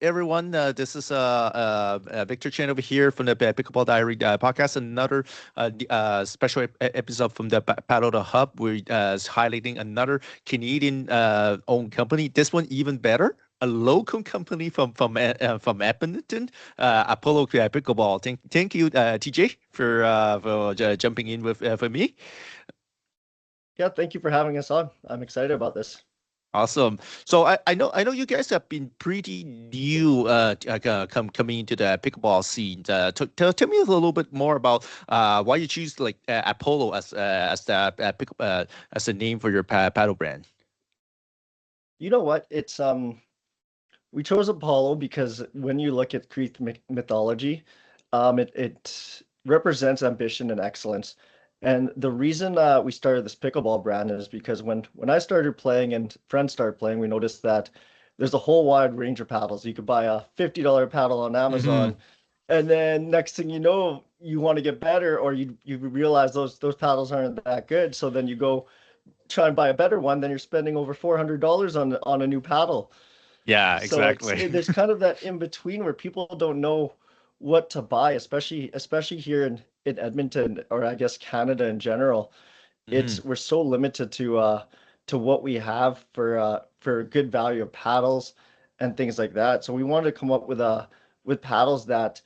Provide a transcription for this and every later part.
everyone. This is Victor Chen over here from the Pickleball Diary Podcast. Another special episode from the Paddle the Hub. We're highlighting another Canadian owned company. This one even better. A local company from Edmonton, Apollo Pickleball. Thank you, TJ, for jumping in with for me. Yeah, thank you for having us on. I'm excited about this. Awesome. So I know you guys have been pretty new coming into the pickleball scene. Tell me a little bit more about why you choose like Apollo as the name for your paddle brand. You know what? It's we chose Apollo because when you look at Greek mythology, it represents ambition and excellence. And the reason we started this pickleball brand is because when I started playing and friends started playing, we noticed that there's a whole wide range of paddles. You could buy a $50 paddle on Hmm. Amazon, and then next thing you know, you want to get better, or you realize those paddles aren't that good. So then you go try and buy a better one, then you're spending over $400 on a new paddle. Yeah, So exactly. there's kind of that in between where people don't know what to buy, especially here in Edmonton, or I guess Canada in general. Hmm. We're so limited to what we have for good value of paddles and things like that. So we wanted to come up with paddles that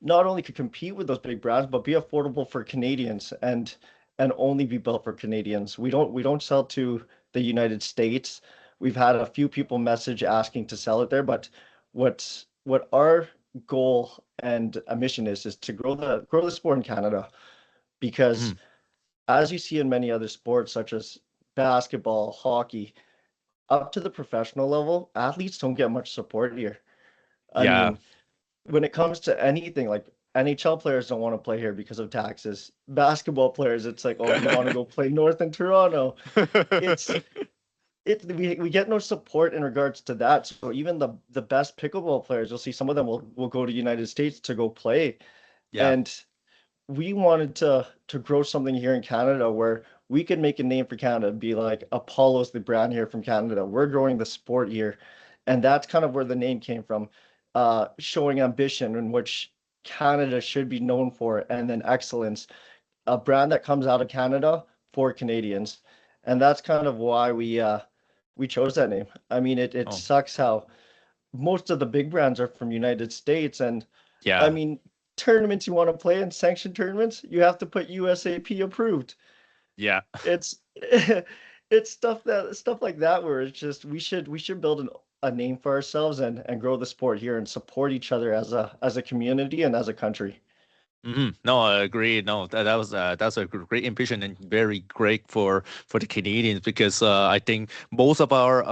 not only could compete with those big brands, but be affordable for Canadians and only be built for Canadians. We don't sell to the United States. We've had a few people message asking to sell it there, but what our goal and a mission is to grow the sport in Canada, because Hmm. as you see in many other sports such as basketball, hockey, up to the professional level, athletes don't get much support here. I Yeah. mean, when it comes to anything, like NHL players don't want to play here because of taxes. Basketball players, it's like, oh, you want to go play north in Toronto. It's we get no support in regards to that. So even the best pickleball players, you'll see some of them will go to United States to go play. Yeah. And we wanted to grow something here in Canada where we could make a name for Canada, be like Apollo's the brand here from Canada. We're growing the sport here. And that's kind of where the name came from, showing ambition in which Canada should be known for, and then excellence, a brand that comes out of Canada for Canadians. And that's kind of why we chose that name. I mean, it Oh, sucks how most of the big brands are from United States, and I yeah. mean, tournaments you want to play in, sanctioned tournaments, you have to put USAP approved. Yeah. It's it's stuff like that where it's just we should build a name for ourselves and grow the sport here and support each other as a community and as a country. No, I agree. No, that's a great ambition and very great for the Canadians because I think most of our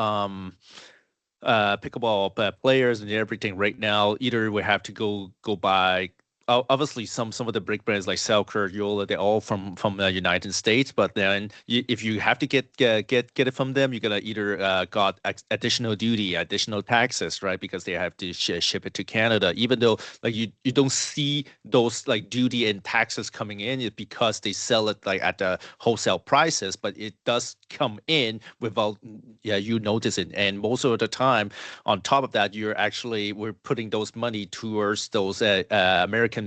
pickleball players and everything right now either we have to go by obviously some of the big brands like Selker, Yola, they're all from the United States. But then if you have to get it from them, you're gonna either got additional duty, additional taxes, right? Because they have to ship it to Canada. Even though like you don't see those like duty and taxes coming in, it's because they sell it like at the wholesale prices, but it does come in without yeah you notice it. And most of the time, on top of that, we're putting those money towards those American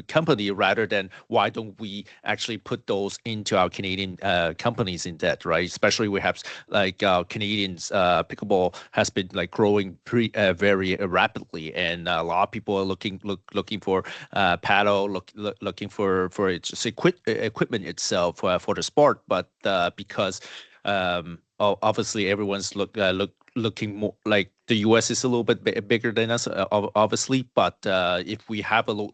company rather than why don't we actually put those into our Canadian companies in that, right? Especially we have like Canadians pickleball has been like growing very rapidly, and a lot of people are looking for paddle, looking for its just equipment itself for the sport, but because obviously everyone's looking more like the US is a little bit bigger than us, obviously. But if we have a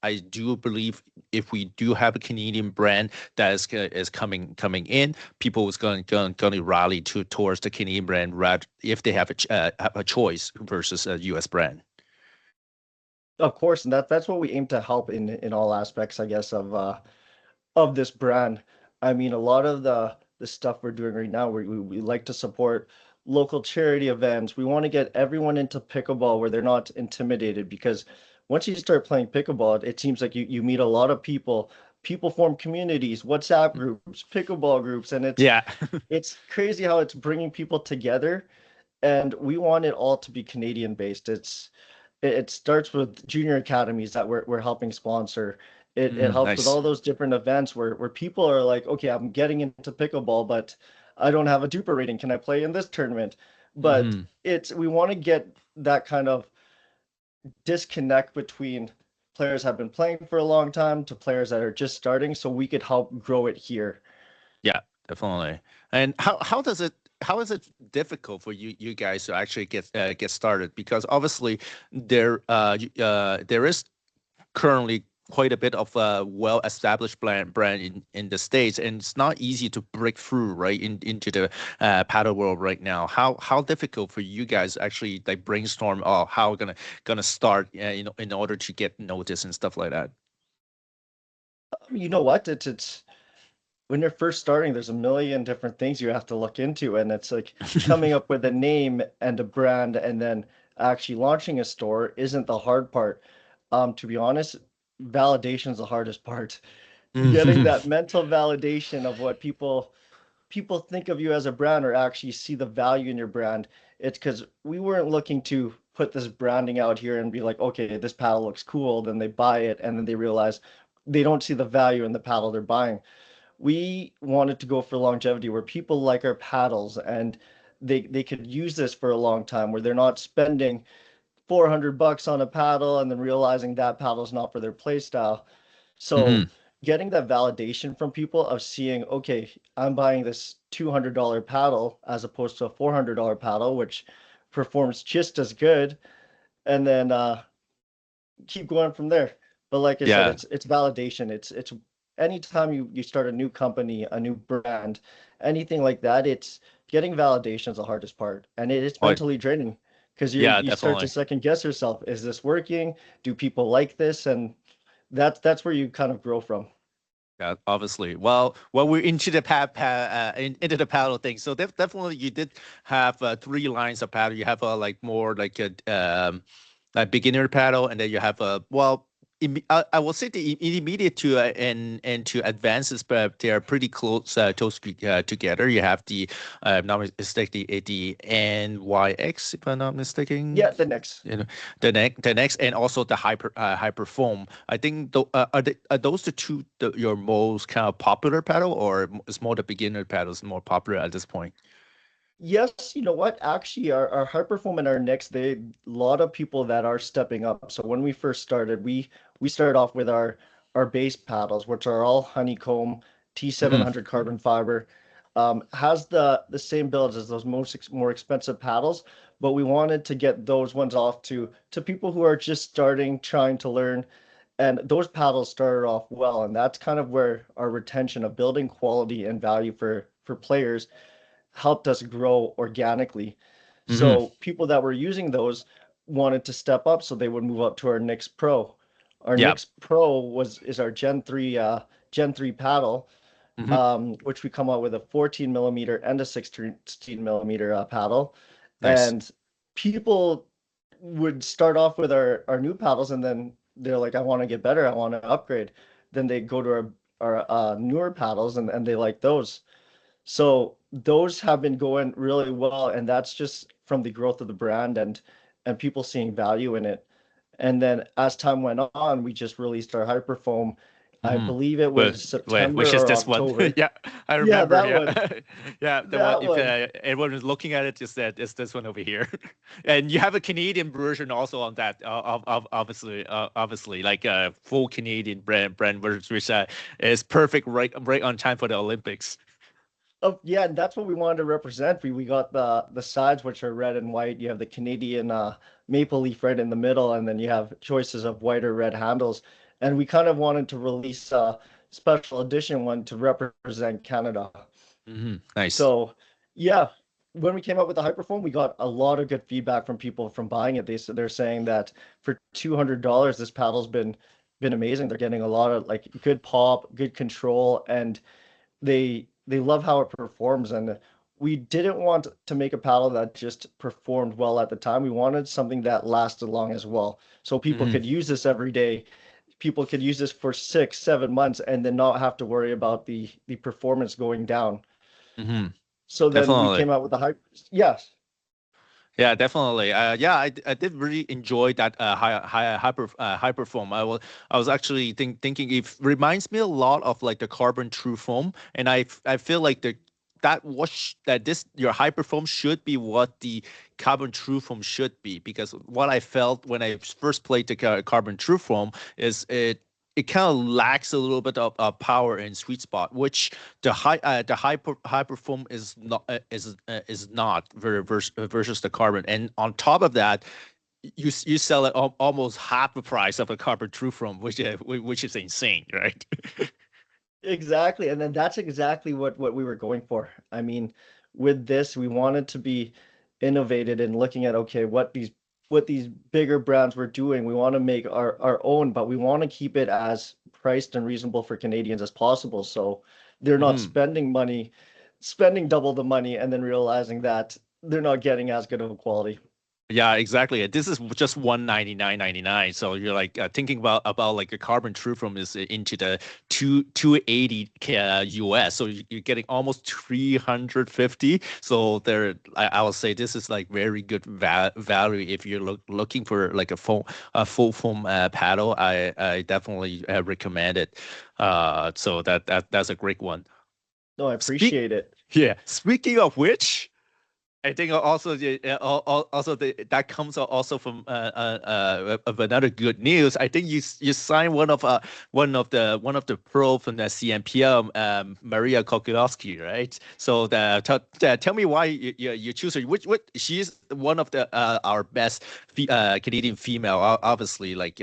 I do believe if we do have a Canadian brand that is coming in, people is going to rally towards the Canadian brand rather if they have a choice versus a US brand. Of course, and that's what we aim to help in all aspects, I guess, of this brand. I mean, a lot of the stuff we're doing right now, we like to support local charity events. We want to get everyone into pickleball where they're not intimidated, because once you start playing pickleball, it seems like you meet a lot of people. People form communities, WhatsApp groups, pickleball groups, and Yeah. it's crazy how it's bringing people together. and we want it all to be Canadian based. It starts with junior academies that we're helping sponsor. It helps with Nice. all those different events where people are like, okay, I'm getting into pickleball, but I don't have a duper rating. Can I play in this tournament? But Hmm. we want to get that kind of disconnect between players have been playing for a long time to players that are just starting, so we could help grow it here. Yeah, definitely. And how is it difficult for you guys to actually get started? Because obviously there is currently quite a bit of a well-established brand in the States, and it's not easy to break through right into the paddle world right now. How difficult for you guys actually like brainstorm, oh, how we're gonna start, in order to get noticed and stuff like that. You know what? It's when you're first starting, there's a million different things you have to look into, and it's like coming up with a name and a brand, and then actually launching a store isn't the hard part. To be honest, validation is the hardest part. Getting Mhm. that mental validation of what people think of you as a brand or actually see the value in your brand. It's because we weren't looking to put this branding out here and be like, okay, this paddle looks cool. Then they buy it and then they realize they don't see the value in the paddle they're buying. We wanted to go for longevity where people like our paddles and they could use this for a long time where they're not spending $400 on a paddle and then realizing that paddle is not for their play style. So Mhm. getting that validation from people of seeing, okay, I'm buying this $200 paddle as opposed to a $400 paddle, which performs just as good, and then keep going from there. But like I said, Yeah. it's validation. It's anytime you start a new company, a new brand, anything like that, it's getting validation is the hardest part, and it's Oh, mentally draining because yeah, you start to definitely. second guess yourself. Is this working? Do people like this? And that's where you kind of grow from. Yeah, obviously. Well, we're into the into the paddle thing. So definitely, you did have three lines of paddle. You have like more like a beginner paddle, and then you have a I will say the intermediate to and to advances, but they are pretty close together. You have the not mistaken the NYX, if I'm not mistaken. Yeah, the next. You know, the next, and also the hyper foam. I think are those the two your most kind of popular paddle, or is more the beginner paddles more popular at this point? Yes, you know what? Actually, our Hyperfoam and our Nix, they a lot of people that are stepping up. So when we first started, we started off with our base paddles, which are all honeycomb Hmm. T700 carbon fiber. Has the same builds as those more expensive paddles, but we wanted to get those ones off to people who are just starting, trying to learn. And those paddles started off well, and that's kind of where our retention of building quality and value for players helped us grow organically. Hmm. So people that were using those wanted to step up, so they would move up to our Nix Pro. Our Yeah. Nix Pro is our Gen 3 paddle, Hmm. which we come out with a 14 millimeter and a 16 millimeter paddle. Nice. And people would start off with our new paddles, and then they're like, I want to get better, I want to upgrade. Then they go to our newer paddles, and they like those. So those have been going really well, and that's just from the growth of the brand and people seeing value in it. And then as time went on, we just released our Hyperfoam. I Hmm. believe it But was wait, September which is or this one? October. Yeah, I Yeah, remember. that Yeah, one. yeah, the one. That If one. everyone is looking at it, just that it's this one over here, and you have a Canadian version also on that. Obviously, like a full Canadian brand version, which is perfect, right on time for the Olympics. Oh, yeah, and that's what we wanted to represent. We got the sides, which are red and white. You have the Canadian maple leaf right in the middle, and then you have choices of white or red handles. And we kind of wanted to release a special edition one to represent Canada. Nice. So, yeah, when we came up with the Hyperfoam, we got a lot of good feedback from people from buying it. They're saying that for $200, this paddle's been amazing. They're getting a lot of like good pop, good control, and they love how it performs. And we didn't want to make a paddle that just performed well at the time. We wanted something that lasted long as well, so people Hmm. could use this every day. People could use this for 6 7 months and then not have to worry about the performance going down. Hmm. So then we Definitely. came out with the hype. Yes. Yeah, definitely. Yeah, I did really enjoy that high perform. I was actually thinking it reminds me a lot of like the carbon true foam, and I feel like that this your high perform should be what the carbon true foam should be, because what I felt when I first played the carbon true foam is it kind of lacks a little bit of power and sweet spot, which high perform is not versus the carbon. And on top of that, you sell it almost half the price of a carbon true foam, which is insane, right? Exactly. And then that's exactly what we were going for. I mean, with this, we wanted to be innovated in looking at, okay, what these bigger brands were doing. We want to make our own, but we want to keep it as priced and reasonable for Canadians as possible. So they're not Mhm. spending double the money and then realizing that they're not getting as good of a quality. Yeah, exactly. This is just 199.99. So you're like thinking about like a carbon true from is into the 280 US. So you're getting almost 350. So there, I will say this is like very good value if you're looking for like a full foam paddle. I definitely recommend it. So that's a great one. No, I Speak, appreciate it. yeah. Speaking of which. I think also that comes also from of another good news. I think you signed one of the pro from the CNPL, Maria Kokulowski, right? So tell me why you choose her. Which she's one of the our best Canadian female, obviously like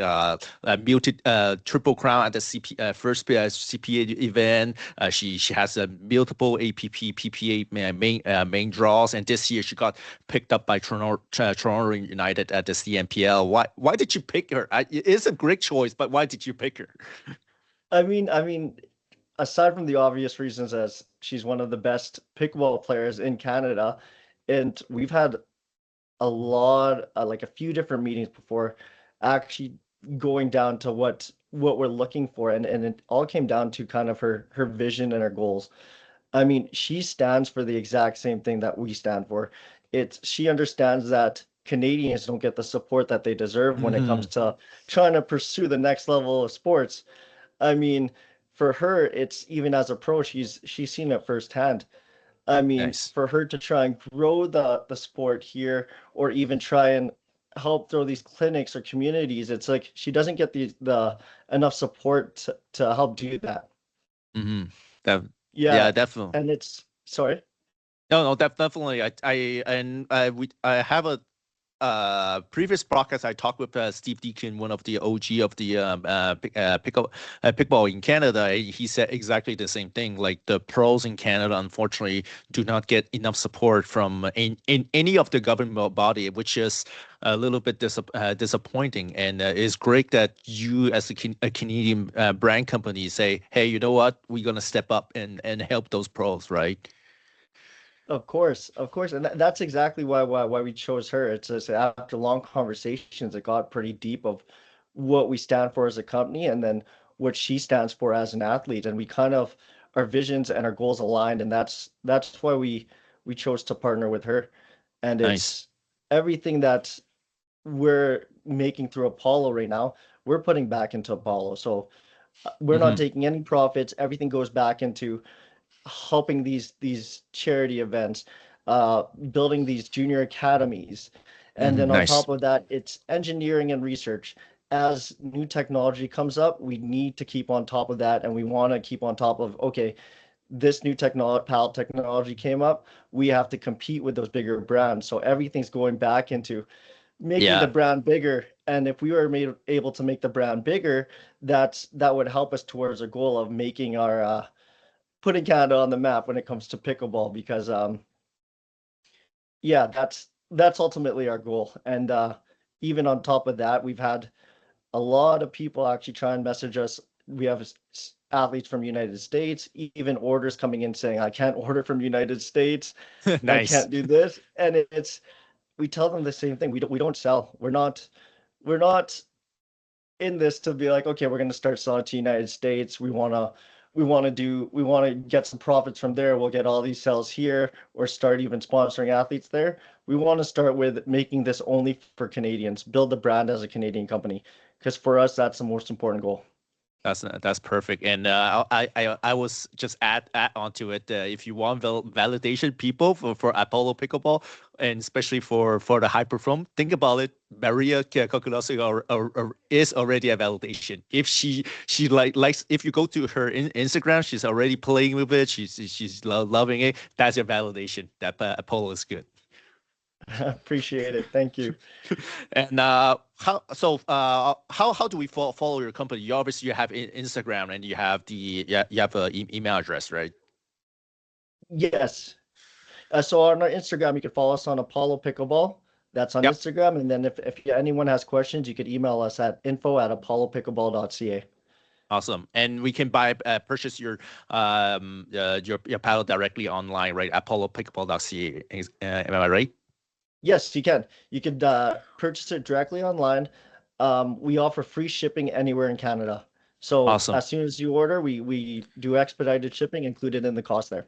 muted triple crown at the first CPA event. She has multiple APP PPA main draws, and this year she got picked up by Toronto United at the CNPL. Why did you pick her? It's a great choice, but why did you pick her? I mean, aside from the obvious reasons, as she's one of the best pickleball players in Canada, and we've had a lot, like a few different meetings before actually going down to what we're looking for, and it all came down to kind of her vision and her goals. I mean, she stands for the exact same thing that we stand for. She understands that Canadians don't get the support that they deserve when it comes Hmm. to trying to pursue the next level of sports. I mean, for her, it's even as a pro, she's seen it firsthand. I mean, Nice. for her to try and grow the sport here, or even try and help throw these clinics or communities, it's like she doesn't get the enough support to help do that. Hmm. That, Yeah, yeah, definitely. and it's sorry. No, no, definitely. I have a previous podcast. I talked with Steve Deacon, one of the OG of the pickball in Canada. He said exactly the same thing. Like the pros in Canada, unfortunately, do not get enough support from in any of the government body, which is a little bit disappointing. And it's great that you, as a Canadian brand company, say, "Hey, you know what? We're gonna step up and help those pros." Right? Of course, and that's exactly why we chose her. It's just after long conversations, it got pretty deep of what we stand for as a company, and then what she stands for as an athlete, and we kind of our visions and our goals aligned, and that's why we chose to partner with her, and Nice. it's everything that we're making through Apollo right now, we're putting back into Apollo. So we're not Hmm. taking any profits. Everything goes back into helping these charity events, building these junior academies. And Hmm. then on Nice. top of that, it's engineering and research. As new technology comes up, we need to keep on top of that, and we want to keep on top of, okay, this new pallet technology came up. We have to compete with those bigger brands. So everything's going back into making the Yeah. brand bigger. And if we were able to make the brand bigger, that would help us towards a goal of making our putting Canada on the map when it comes to pickleball, because yeah, that's ultimately our goal. And even on top of that, we've had a lot of people actually try and message us. We have athletes from the United States, even orders coming in saying, I can't order from the United States, I Nice. can't do this. And it's we tell them the same thing. We don't sell. We're not in this to be like, okay, we're going to start selling to the United States. We want to we want to get some profits from there. We'll get all these sales here or start even sponsoring athletes there. We want to start with making this only for Canadians, build the brand as a Canadian company, because for us, that's the most important goal. That's perfect, and I was just add onto it. If you want validation, people for Apollo Pickleball, and especially for the high perform, think about it. Maria Kokulosik is already a validation. If she likes, if you go to her Instagram, she's already playing with it. She's loving it. That's your validation that Apollo is good. Appreciate it. Thank you. And how do we follow your company? You obviously you have Instagram and you have you have an email address, right? Yes. So on our Instagram, you can follow us on Apollo Pickleball. That's on Yep. Instagram. And then if anyone has questions, you could email us at info@apollopickleball.ca. Awesome. And we can buy purchase your paddle directly online, right? Apollopickleball.ca. Am I right? Yes, you can. You could purchase it directly online. We offer free shipping anywhere in Canada. So Awesome. as soon as you order, we do expedited shipping included in the cost there.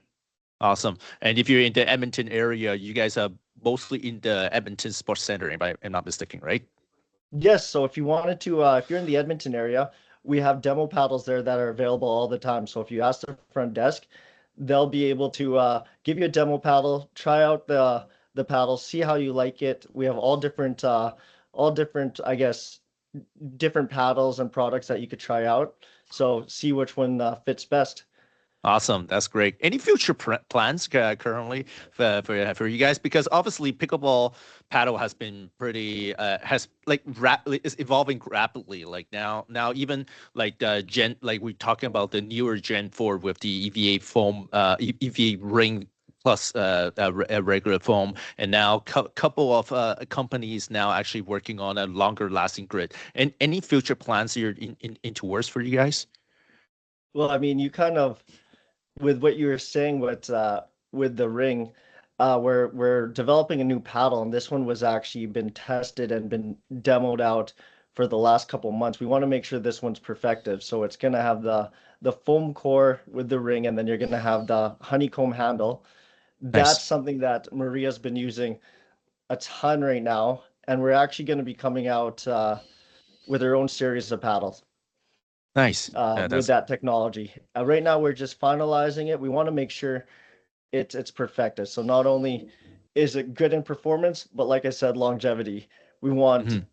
Awesome. And if you're in the Edmonton area, you guys are mostly in the Edmonton Sports Center, if I'm not mistaken, right? Yes, so if you wanted to, if you're in the Edmonton area, we have demo paddles there that are available all the time. So if you ask the front desk, they'll be able to give you a demo paddle, try out the paddle, see how you like it. We have all different, I guess, different paddles and products that you could try out. So see which one fits best. Awesome. That's great. Any future plans currently for you guys? Because obviously pickleball paddle has been pretty has like rapidly is evolving rapidly. Like now even like gen like we're talking about the newer Gen 4 with the EVA foam EVA ring plus a regular foam, and now couple of companies now actually working on a longer lasting grid. And any future plans you're into works for you guys? Well, I mean, you kind of with what you were saying with the ring, we're developing a new paddle, and this one was actually been tested and been demoed out for the last couple months. We want to make sure this one's perfective. So it's gonna have the foam core with the ring, and then you're gonna have the honeycomb handle. Nice. That's something that Maria's been using a ton right now, and we're actually going to be coming out with her own series of paddles Nice. with That's that technology. Right now, we're just finalizing it. We want to make sure it's perfected. So not only is it good in performance, but like I said, longevity. We want mhm.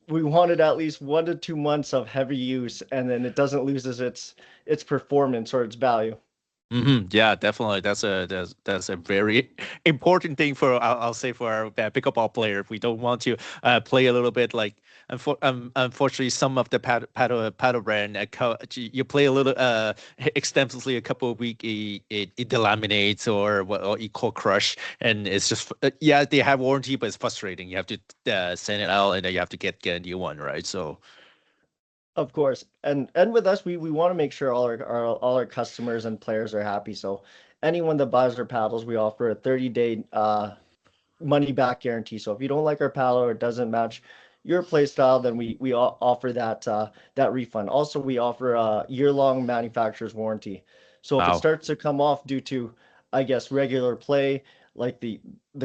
we wanted at least 1 to 2 months of heavy use, and then it doesn't lose its performance or its value. Yeah, definitely. That's a very important thing for I'll say for our pickleball player. If we don't want to play a little bit like, unfortunately, some of the paddle brand you play a little extensively a couple of weeks, it delaminates or it cold crush, and it's just yeah they have warranty, but it's frustrating. You have to send it out and then you have to get a new one, right? So Of course. And with us, we want to make sure all our customers and players are happy. So anyone that buys our paddles, we offer a 30-day money back guarantee. So if you don't like our paddle or it doesn't match your play style, then we offer that refund. Also, we offer a year-long manufacturer's warranty. So if it wow. starts to come off due to, I guess, regular play, like the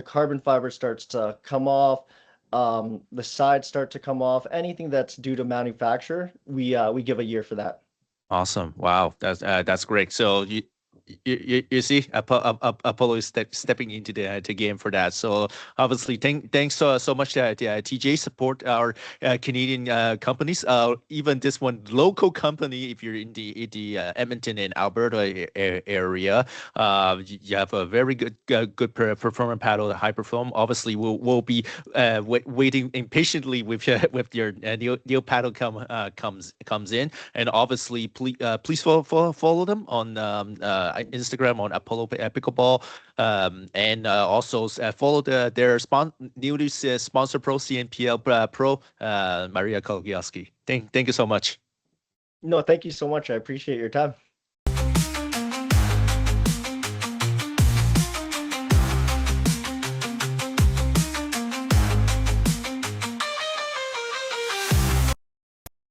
carbon fiber starts to come off, the sides start to come off, anything that's due to manufacturer, we give a year for that. Awesome. Wow. That's great. So you see Apollo is stepping into the game for that. So obviously thanks so much to TJ support our Canadian companies. Even this one local company, if you're in the Edmonton and Alberta area, you have a very good performance paddle, high perform. Obviously, we'll be waiting impatiently with with your new paddle comes in. And obviously, please follow them on Instagram on Apollo Pickleball, and also follow their newly sponsor pro CNPL Pro Maria Kolgiowski. Thank you so much. No, thank you so much. I appreciate your time.